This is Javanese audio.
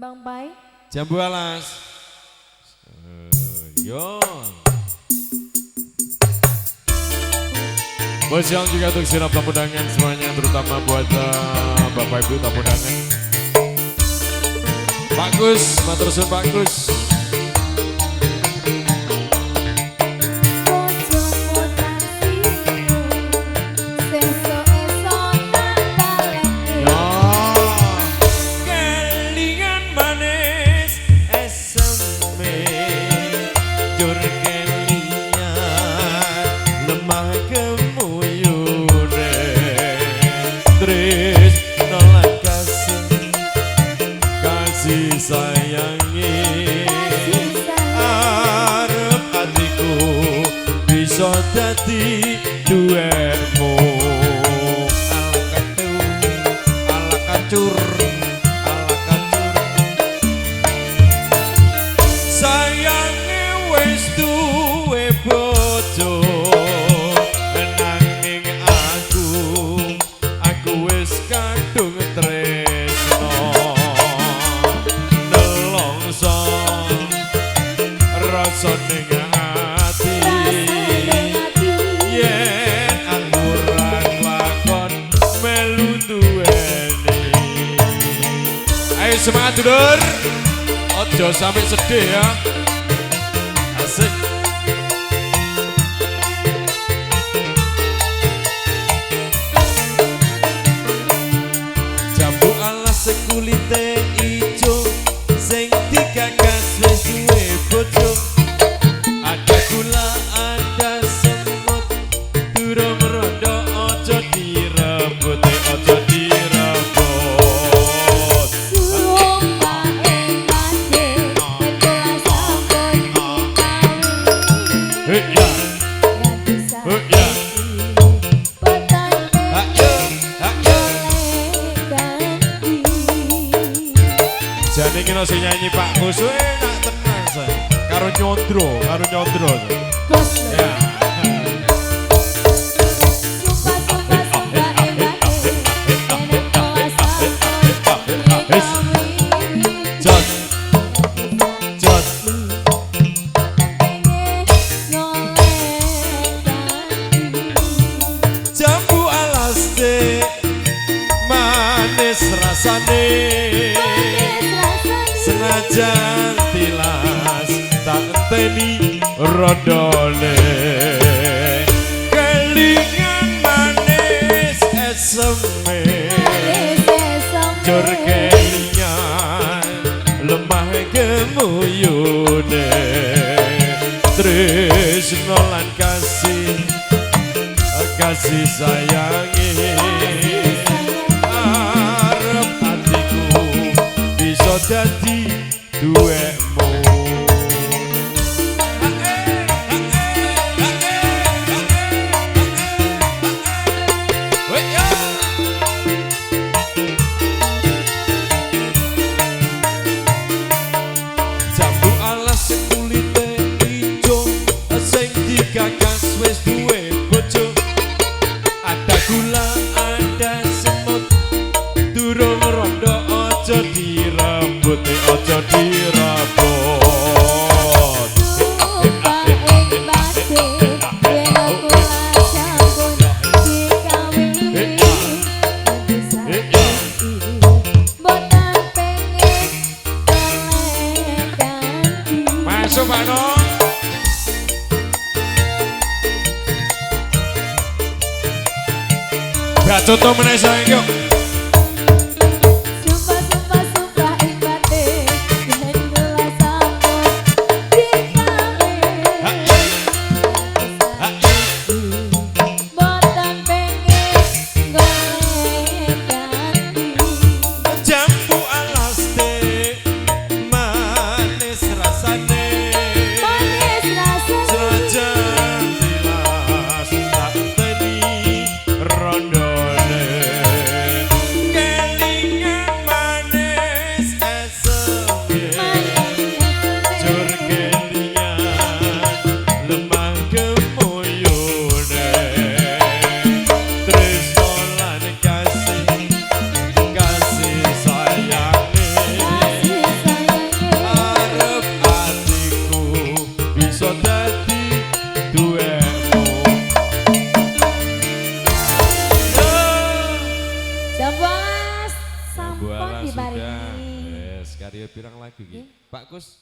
Bang Pai. Jambu alas. Yo. Bos yang juga untuk sirap tamu undangan semuanya, terutama buat Bapak Ibu tamu undangan. Bagus, matur suwun bagus. Sayangi arep atiku bisa dadi duwemu ala kacur sayange wis duwe bojo nanging aku wis kadung tresno rasa ning ati yen angguran lakon melu duweni. Ayo semangat dulur, ojo sampai sedih ya. Asik. Jambu alas kulite ijo sing digagas wis duwe bojo. Ada gula, ada semut, durung rondo ojo direbut, ojo direbut. Sumpah mati, itulah sabun dikawin. Gak bisa jadi kira si nyanyi Pak Gus enak tenang saya. Karo nyondro Gus ya. Jambu alas teh manis rasane, senajan tilas tak enteni rodone, kelingan manis eseme, jor kelingan lemah gemuyune, tresno lan kasih sayangi arep atiku bisa dadi duwemu. Jambu alas kulite ijo sing digagas wis duwe bojo. Ada gula, ada semut, durung rondo ojo direbut, ojo direbut. Sumpah mati, yen aku sabun dikawin. Gak bisa botan pengen terledan. Masuk Pak Nom. Gak contoh meneh sayang yuk. Sumpah mati, yen itulah sabun dikawin. Botan pengen goledan. Jambu alas teh manis rasane, senajan tilas tak enteni rondone, bisa dadi duwemu. Jambualas Buala sampun sudah. diparingi. Yes, karya pirang lagu iki. Pak Kus.